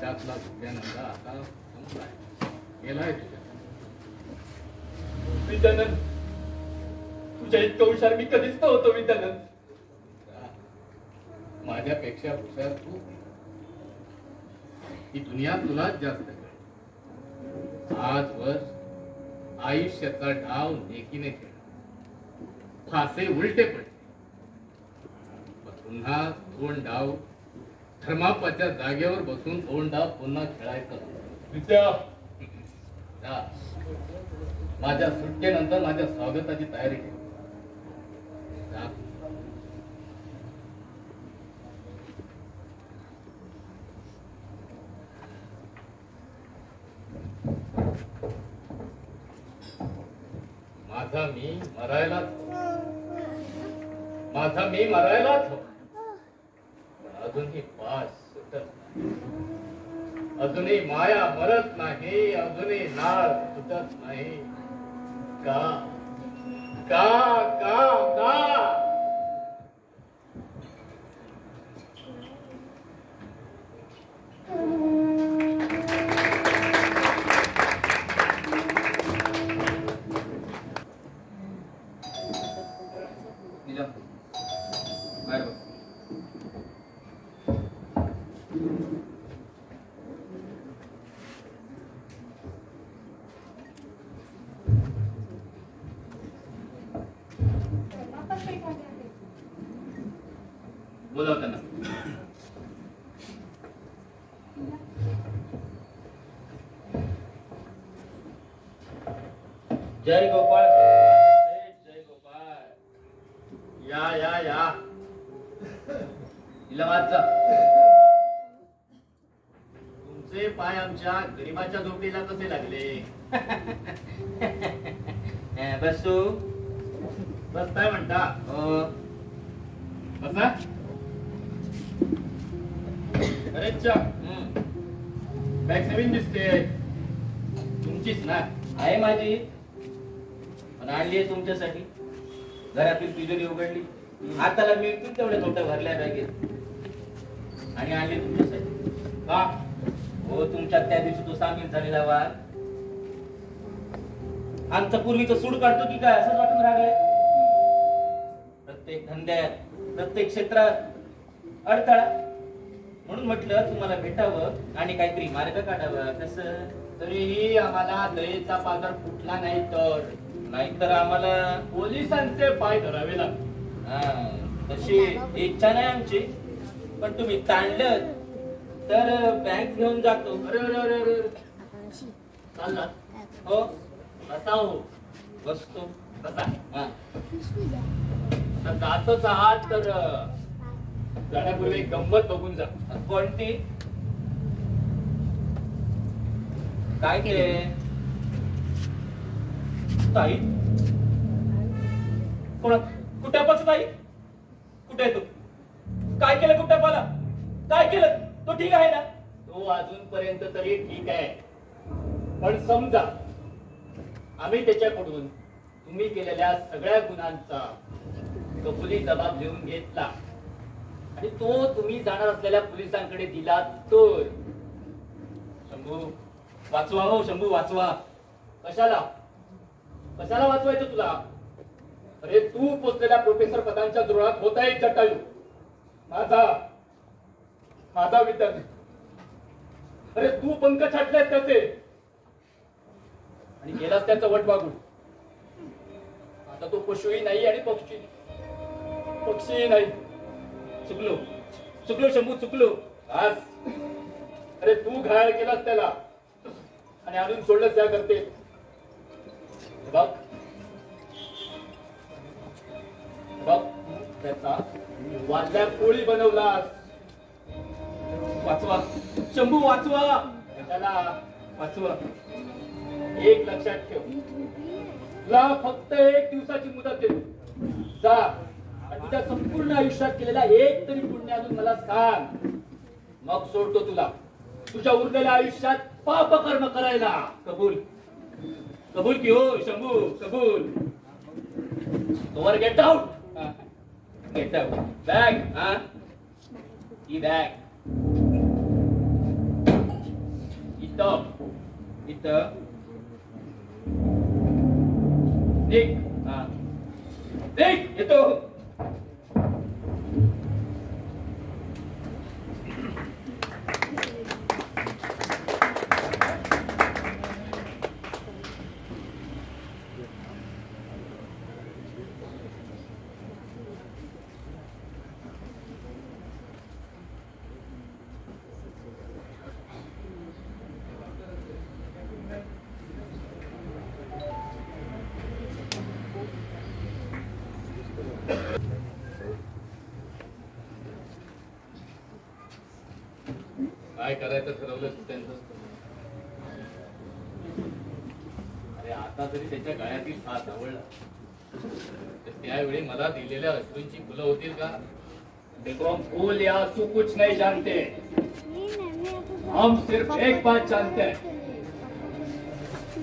जगातला विद्यानंद आता संपलाय, गेलाय तुझ्या. विद्यानंद, तुझ्या इतकं हुशार मी कधीच नव्हतो विद्यानंद. माझ्यापेक्षा हुशार तू. ही दुनिया तुलाच जास्त कळेल. आजवर आयुष्याचा डाव नेकीने खेळ, फासे उलटे पडले. पुन्हा दोन डाव धर्मापाच्या जागेवर बसून दोन डाव पुन्हा खेळायचा. विद्या, जा. माझ्या सुटकेनंतर माझ्या स्वागताची तयारी केली. जा. माझा मी मरायलाच हवा. अजूनही पास सुटत नाही, अजूनही माया मरत नाही, अजूनही नाळ सुटत नाही. का का का का बोलवताना जय गोपाळ, जय गोपाळ. या या या. तिला वाच जा. तुमचे पाय आमच्या गरिबाच्या झोपडीला कसे लागले? बसू. बसताय म्हणता? हो. बसा. अरे चा, बॅग नवीन दिसते. तुमचीच ना? आहे माझी, पण आणली आहे तुमच्यासाठी. घरातील तिजोरी उघडली, हाताला मिळतील तेवढ्या नोटा भरल्या बॅगेत आणि आणली तुमच्यासाठी. का? हो, तुमच्यात त्या दिवशी तो सामील झालेला वाद, आमचं पूर्वीचं सूड काढतो की काय असंच वाटून राहिलंय. प्रत्येक धंद्यात, प्रत्येक क्षेत्रात अडथळा. म्हणून म्हटलं तुम्हाला भेटावं आणि काहीतरी मार्ग काढावा. कसं? तरीही आम्हाला दयेचा पाझर फुटला नाही तर नाहीतर आम्हाला पोलिसांचे पाय धरावे लागले. तशी इच्छा नाही आमची, पण तुम्ही ताणलं तर बँक घेऊन जातो. अरे अरे अरे अरे, चालला? हो, बसा. हो, बसतो. बसा. हा. तर जातच आहात तर जाण्यापूर्वी गंमत बघून जा. कोणती? काय केले? ताई कोणा कुठ्यापाच ताई? कुठे आहे तो? काय केलं कुठ्यापाला? काय केलं? तो ठीक आहे ना? तो अजूनपर्यंत तरी ठीक आहे, पण समजा आम्ही त्याच्याकडून तुम्ही केलेल्या सगळ्या गुन्ह्यांचा कबुली जबाब लिहून घेतला आणि तो तुम्ही जाणार असलेल्या पोलिसांकडे दिला तर. शंभू वाचवा. हो शंभू वाचवा. कशाला कशाला वाचवायचं तुला? अरे तू पोचलेल्या प्रोफेसर पदांच्या जुळात होता एक जटायू. माझा विद्यार्थी. अरे तू पंख छाटलेस त्याचे आणि गेलास त्याचं वटवागून. आता तो पशुही नाही आणि पक्षीही नाही. चुकलो शंभू, चुकलो. आज अरे तू घायल केलास त्याला आणि आणून सोडलंस त्या करते. बघ बघ, त्याचा वाजल्या पोळी बनवलास. वाचवा शंभू, वाचवा. त्याला वाचवा. एक लक्षात ठेव, तुला फक्त 1 दिवसाची मुदत देतो. जा आणि तुझ्या संपूर्ण आयुष्यात केलेला एक तरी पुण्य अजून मला सांग, मग सोडतो तुला तुझ्या उरलेल्या आयुष्यात पाप कर्म करायला. कबूल. कबूल की हो शंभू, कबूल. तोवर get out. Get out. Bag. हा, ही बॅग इथं इथं निघ. हा. निघ, येतो. काय करायचं ठरवलं त्यांचं. अरे आता जरी त्याच्या गळ्यातील हात आवडला तर त्यावेळी मला दिलेल्या अश्रूंची फुलं होतील का? देखो हम फूल या आंसू कुछ नहीं जानते, हम सिर्फ एक बात जानते हैं,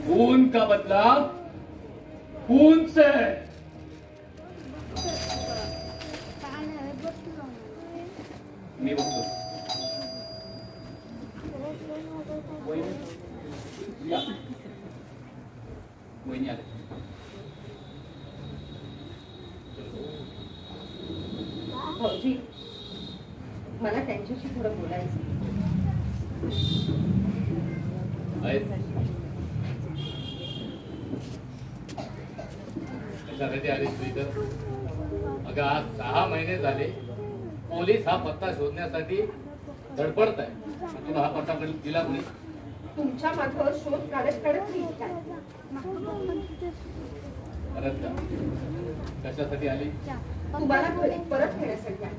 खून का बदला खून से। मी बघतो. वहिनी आले. भाऊजी, मला त्यांच्याशी थोडं बोलायचं. कशासाठी आलीस तू इथं? अगं आज 6 महिने झाले पोलीस हा पत्ता शोधण्यासाठी धडपडत आहे. तुला हा पत्ता दिला कोणी? तुमच्या माथावर शोध काढत मी काय? परत का? कशासाठी आली? तुम्हाला घरी परत घेण्यासाठी आहे.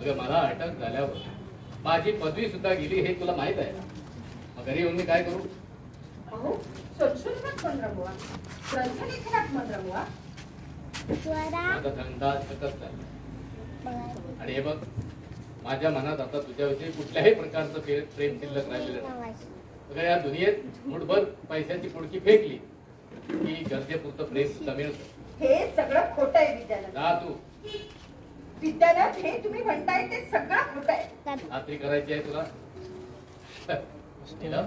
अगं मला अटक झाल्यावर माझी पदवी सुद्धा गेली हे तुला माहित आहे ना? मग घरी येऊन मी काय करू? अहो, संशोधनात मन रमवा, ग्रंथलेखनात मन रमवा. माझा धंदा सकत आहे. आणि हे बघ, माझ्या मनात आता तुझ्याविषयी कुठल्याही प्रकारचं प्रेम शिल्लक राहिलेलं नाही. अगं या दुनियेत मुठभर पैशाची पुडकी फेकली की गरजेपुरतं प्रेम सुद्धा मिळतं. हे सगळं खोटं आहे विद्यानंद. जा तू. विद्यानंद, हे तुम्ही म्हणताय ते सगळं खोटं आहे. खात्री करायची आहे तुला? नीलम,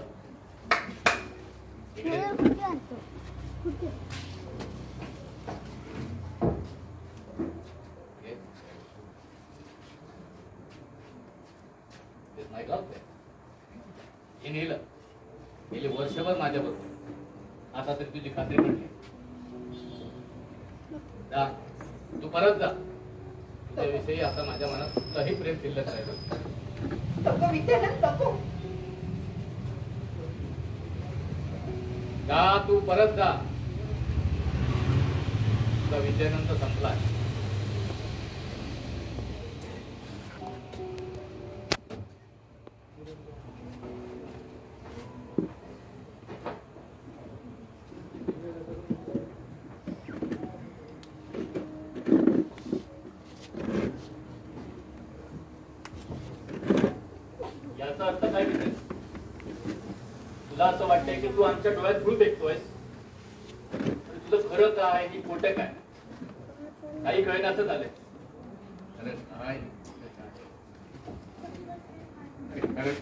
इकडे. हे नेलं गेले वर्षभर माझ्या बरोबर. आता तरी तुझी खात्री पडली. जा, तू परत जा. तुझ्याविषयी आता माझ्या मनात कुठलंही प्रेम शिल्लक राहिलं. नको विद्यानंद, नको. जा, तू परत जा. तुझा विद्यानंद संपलाय. याचा अर्थ काय विचार? तुला असं वाटतंय की तू आमच्या डोळ्यात धूळ फेकतोयस? तुझं खरं काय की खोटं काय काही कळेना असं झालंय. खरं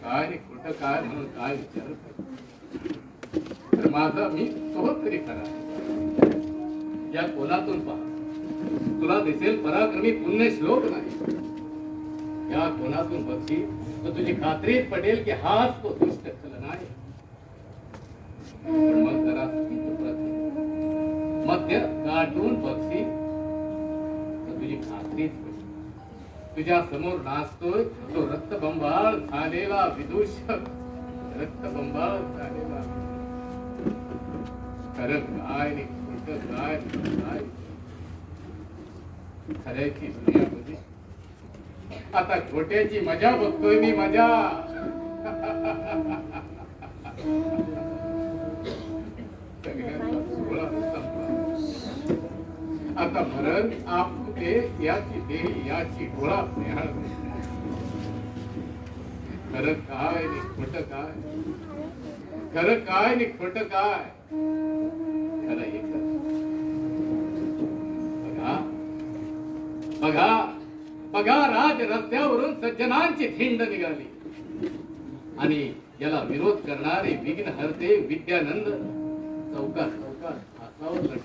काय आणि खोटं काय म्हणून काय विचारत तर माझा मी तो तरी खरा. या कोणातून पहा, तुला दिसेल पराक्रमी पुण्य श्लोक नाही. या कोणातून बघशील तर तुझी खात्रीच पडेल की हाच तो दुष्ट खलनायक. पण मग जरा मध्य गाठून बघशील तर तुझी खात्रीच पडेल. तुझ्या समोर नाचतोय तो रक्तबंबाळ झालेला विदूषक. रक्तबंबाळ झालेला. खरं काय आणि खोटं काय काय खऱ्याची दुनिया होती. आता खोट्याची मजा बघतोय मी. मजा. आता भरण आपले याची देही याची डोळा प्रेहाळ. खरं काय आणि खोटं काय? खरं काय आणि खोटं काय? खरं एकच. बघा बघा बघा, राज रस्त्यावरून सज्जनांची थिंड निघाली आणि याला विरोध करणारे विघ्न हरते विद्यानंद चौकात चौकात हातावर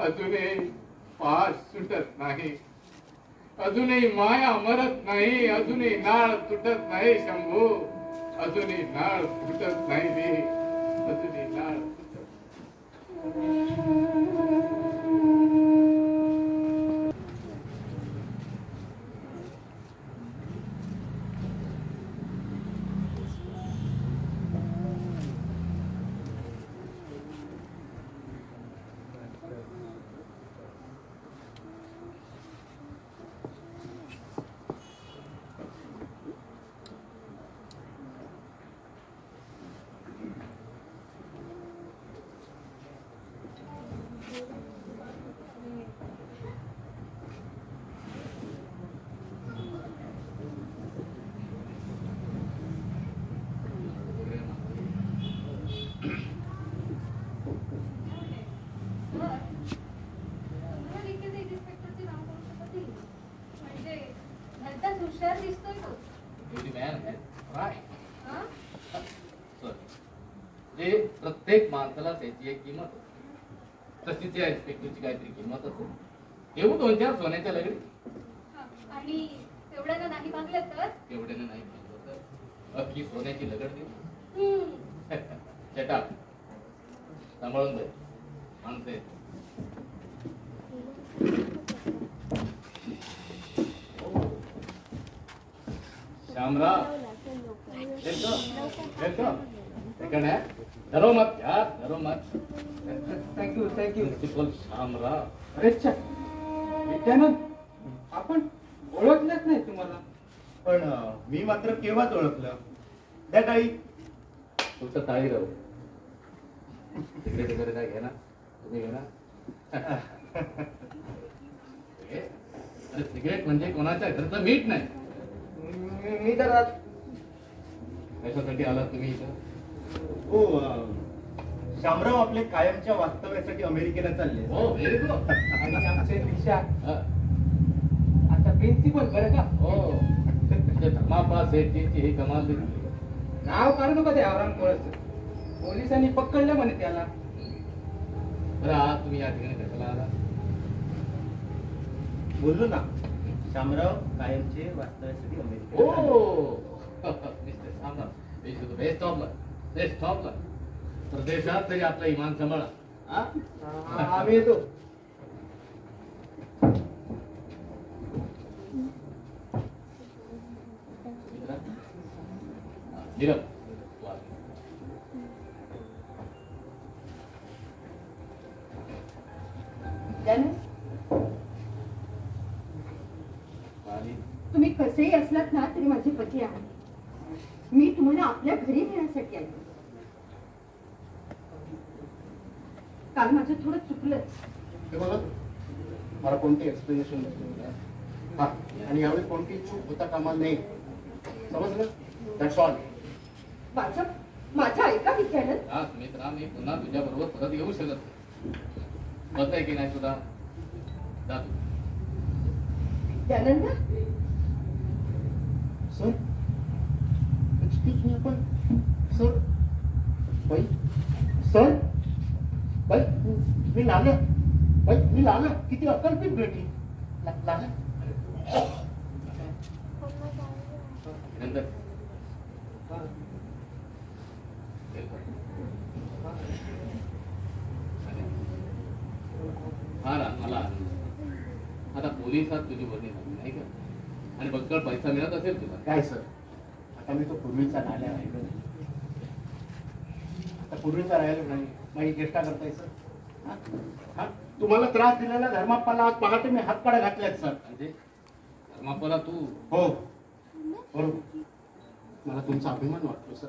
अजूनही पास सुटत नाही, अजूनही माया मरत नाही, अजूनही नाळ तुटत नाही शंभू, अजूनही नाळ तुटत नाही रे, अजूनही नाळ तुटत. हुशार दिसतोय तो. जे प्रत्येक माणसाला त्याची एक किंमत असते, तशी त्या इन्स्पेक्टरची काहीतरी किंमत असते. येऊ 2-4 सोन्याच्या लगडी. आणि तेवढ्यानं नाही मागलं तर एवढ्याने नाही मागलं तर अख्खी सोन्याची लगड दे. चटा सांभाळून जाईल माणसं आहेत. श्यामराव धरो मत यार, धरो मत. Thank you thank you. प्रिन्सिपल श्यामराव. अरे अच्छा विद्यानंद, आपण ओळखलंच नाही तुम्हाला. पण मी मात्र केव्हाच ओळखलं. द्या टाळी. तुमचं टाळी राहू. सिगरेट वगैरे काय घे ना, तुम्ही घे ना. अरे सिगरेट म्हणजे कोणाच्या घरचं मीठ नाही. मी तर कशासाठी आलात तुम्ही इथं? हो, शामराव आपले कायमच्या वास्तव्यासाठी अमेरिकेला चालले. हो व्हेरी गुड. आणि आमचे दिशा आता प्रिन्सिपल बरं का. हो धर्मापा सेठजीची ही कमाल दिसली. नाव काढू नका ते आराम कोळचं. पोलिसांनी पकडलं म्हणे त्याला. बरं आज तुम्ही या ठिकाणी कशाला आला? बोललो ना, शामराव कायमचे वास्तव्यासाठी अमेरिकेला हो चालले. Mister Samrao, best of luck, best of luck. प्रदेशात तरी आपला इमान सांभाळा. आम्ही येतो. नीरव तुम्ही कसेही असलात ना तरी माझे पती आहेत. मी तुम्हाला आपल्या घरी नेण्यासाठी आले. काल माझं थोडं चुकलंच. हे बघा, मला कोणते एक्सप्लेनेशन नसते. हा, आणि यावेळी कोणती चूक होता कामा नाही. समजलं? That's all. माझं ऐका विद्यानंद. हा मित्रा, मी पुन्हा तुझ्या बरोबर परत येऊ शकत नाही. होत आहे की नाही सुद्धा? जा तू. विद्यानंद, सर एक्सक्यूज मी, आपण सर बाई, सर बाई, मी लाला बाई, मी लाला. किती अकल्पित भेटी लाला. नंतर फार मला आता पोलिसात तुझी वर्णी झाली नाही का? आणि बक्कळ पैसा मिळत असेल तुला. काय सर, आता मी तो पूर्वीचा राहिला राहिलो नाही. आता पूर्वीचा राहिलो नाही. माझी चेष्टा करताय सर? हा, तुम्हाला त्रास दिलेला धर्माप्पाला आज पहाटे मी हातपाडा घातल्यात सर. म्हणजे धर्माप्पाला तू? हो बरोबर. मला तुमचा अभिमान वाटतो सर.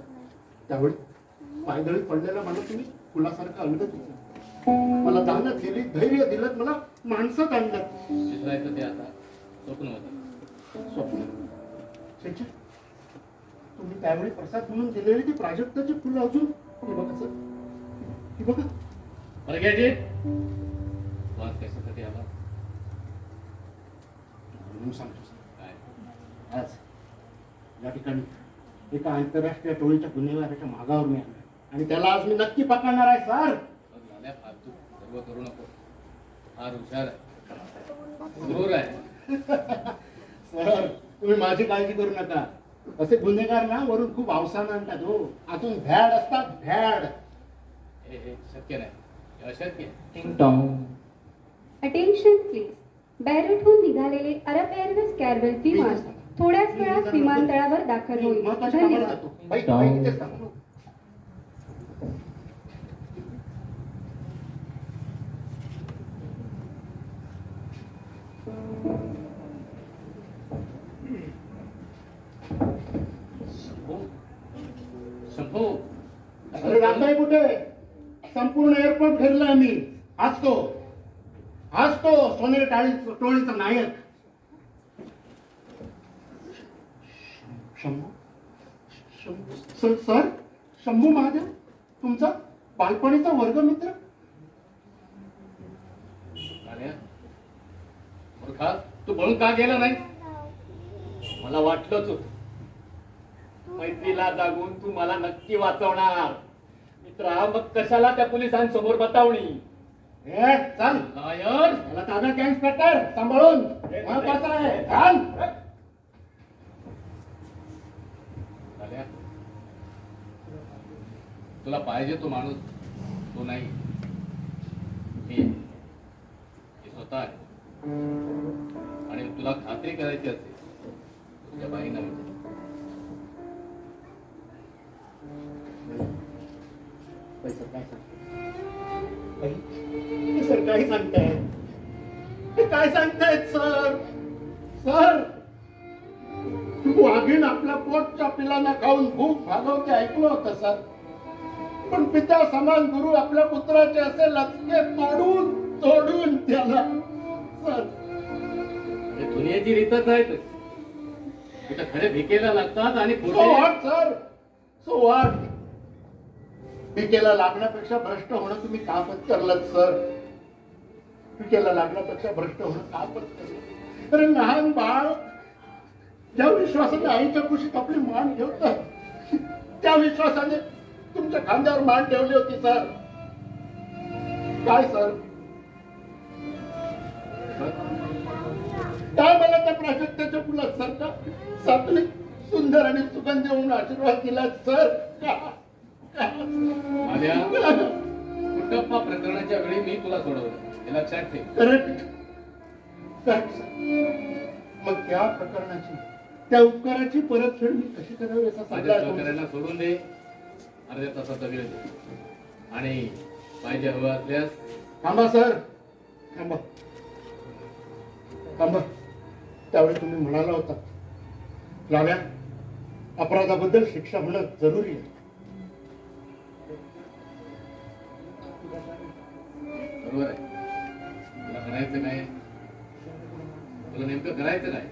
त्यावेळी पायदळी पडलेला मला तुम्ही फुलासारखं अंगत होतं. मला दानत दिली, धैर्य दिलं, मला माणसात आणलं. चित्रायचं ते आता स्वप्न होतं. स्वप्न तुम्ही त्यावेळी प्रसाद म्हणून दिलेली ती प्राजक्ताची फुलं अजून हे बघा सर, हे बघा. बरं घे जे. तू आज कशासाठी आला? म्हणून सांगतो सर, काय? आज या ठिकाणी एका आंतरराष्ट्रीय टोळीच्या गुन्हेगाराच्या मागावर मी आलो आणि त्याला आज मी नक्की पकडणार आहे सर. फालतू सर्व करू नको. फार हुशार आहे, क्रूर आहे. सर तुम्ही माझी काळजी करू नका. असे गुन्हेगार ना वरून खूप अवसान आणतात हो. आतून भॅड असतात भॅड. हे शक्य नाही, हे अशक्य आहे. टिंग टॉंग. Attention please. बॅरेटहून निघालेले अरब एअरवेज कॅरवेल विमान थोड्याच वेळात विमानतळावर दाखल होईल. महत्वाच्या कामाला धन्यवाद. जातो. बाई, बाई, इथेच थांबा. शंभू, अरे रामदाई कुठे? संपूर्ण एअरपोर्ट फिरलोय मी. आज तो सोनेरी टोळीचा नायक. सर शंभू महादेव तुमचा बालपणीचा वर्गमित्र. काळ्या, मूर्खा, तू पळून का गेला नाही? मला वाटलंच होत, मैत्रीला जागून तू मला नक्की वाचवणार. मित्रा, मग कशाला त्या पोलिसांसमोर बतावणी? चल लायर, मला ताब्यात घ्या इन्स्पेक्टर. सांभाळून, महत्वाचं आहे. चाल. काळ्या, तुला पाहिजे तो माणूस तो नाही, मी स्वतः आहे. आणि तुला खात्री करायची असेल तुझ्या बाईंना विचार. सर काय सांगतायत? काय सांगतायत सर? सर वाघीण आपल्या पोटच्या पिलांना खाऊन भूक भागवते ऐकलं होतं सर. पण पिता समान गुरु आपल्या पुत्राचे असे लचके तोडून त्याला सर. दुनियेची रीतच आहे तिथं खरे भिकेला लागतात आणि so what sir? So what? पिकेला लागण्यापेक्षा भ्रष्ट होणं तुम्ही का पत्करलं सर? पिकेला लागण्यापेक्षा भ्रष्ट होणं का पत्करलं? अरे लहान बाळ ज्या विश्वासाने आईच्या कुशीत आपली मान ठेवतात त्या विश्वासाने तुमच्या खांद्यावर मान ठेवली होती सर. काय सर? काय मला त्या प्राजक्ताच्या फुलात सर का सात्विक सुंदर आणि सुगंधी होऊन आशीर्वाद दिला सर? माझ्या कुटप्पा प्रकरणाच्या वेळी मी तुला सोडवलं, हे लक्षात ठेव. करेक्ट. मग त्या प्रकरणाची त्या उपकाराची परतफेड मी कशी करावी असा माझ्या सल्ला सहकार्याला सोडून दे. अर्ध्या तासाचा वेळ दे आणि पाहिजे हवं असल्यास थांबा सर. थांबा. त्यावेळी तुम्ही म्हणाला होता लाल्या अपराधाबद्दल शिक्षा होणं जरुरी आहे. बरोबर आहे. तुला करायचं काय? तुला नेमकं करायचं काय?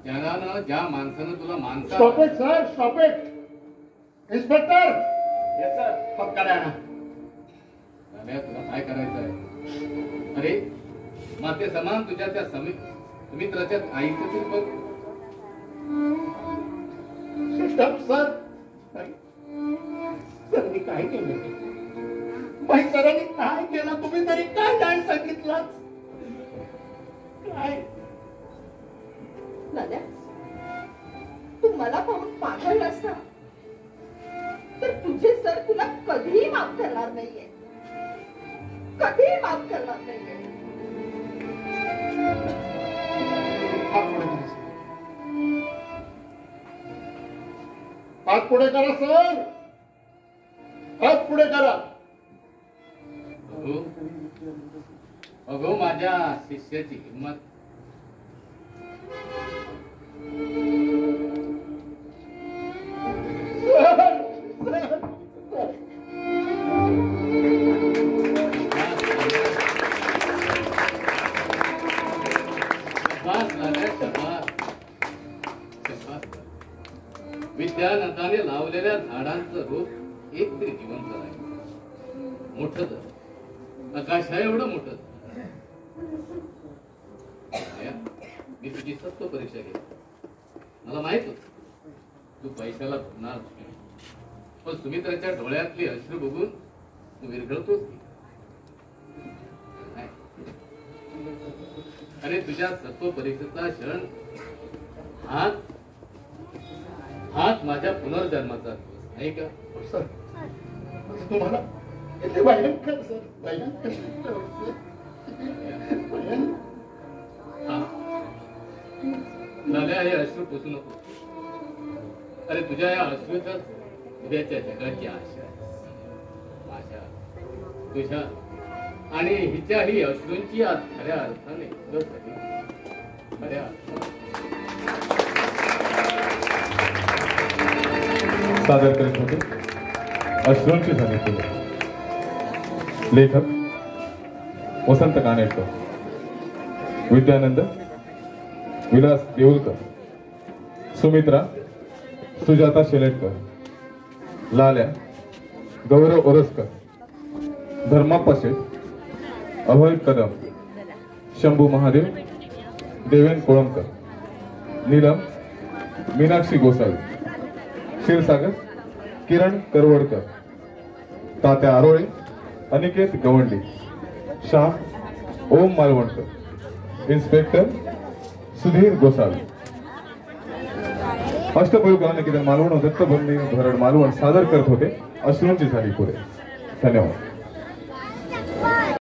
जगानं ज्या माणसानं तुला माणसा stop it sir. Stop it. Inspector. Yes sir. पक्का आणा. तुला काय करायचं आहे? अरे माते समान तुझ्या त्या सुमित्राच्या आईचं तू बघ. सर सर मी काय केलं? बाई सरांनी काय केलं? तुम्ही तरी काय नाही सांगितलं? काय दादा, तू मला पाहून पागल असता तर तुझे सर तुला कधीही माफ करणार नाहीये. कधीही माफ करणार नाहीये. हात पुढे करा सर. हात पुढे करा. अगो माझ्या शिष्याची हिंमत. विद्यानंदाने लावलेल्या झाडांचं रूप एक तरी जिवंत आहे. मोठं आकाश आहे एवढं मोठं. मी तुझी सत्व परीक्षा घेतली. मला माहित होत तू पैशाला भरणार. पण सुमित्राच्या डोळ्यातली अश्रू बघून तू विरघळतोस की? नाही. अरे तुझ्या सत्व परीक्षेचा क्षण हाच माझ्या पुनर्जन्माचा दिवस नाही का? सर तुम्हाला किती भयंकर सर भयंकर झाल्या हे अश्रू पुसू नको. अरे तुझ्या या अश्रूतच उद्याच्या जगाची आशा आहे. माझ्या तुझ्या आणि हिच्याही अश्रूंची आज खऱ्या अर्थाने उलट झाली. खऱ्या सादर करीत होते अश्रूंची झाली फुलं. लेखक वसंत कानेटकर, विद्यानंद विलास देऊलकर, सुमित्रा सुजाता शेलेटकर, लाल्या गौरव ओरसकर, धर्माप्पा शेठ, अभय कदम, शंभू महादेव, देवेन कोळंबकर, नीलम मीनाक्षी गोसावी, क्षीरसागर किरण करवडकर, तात्या आरोळे, अनिकेत गवंडी, श्याम ओम मालवणकर, इन्स्पेक्टर सुधीर गोसावी. अष्टप्रयोग गानकीर्तन मालवण व दत्तबंदी भरड मालवण सादर करत होते अश्रूंची झाली पुढे. धन्यवाद.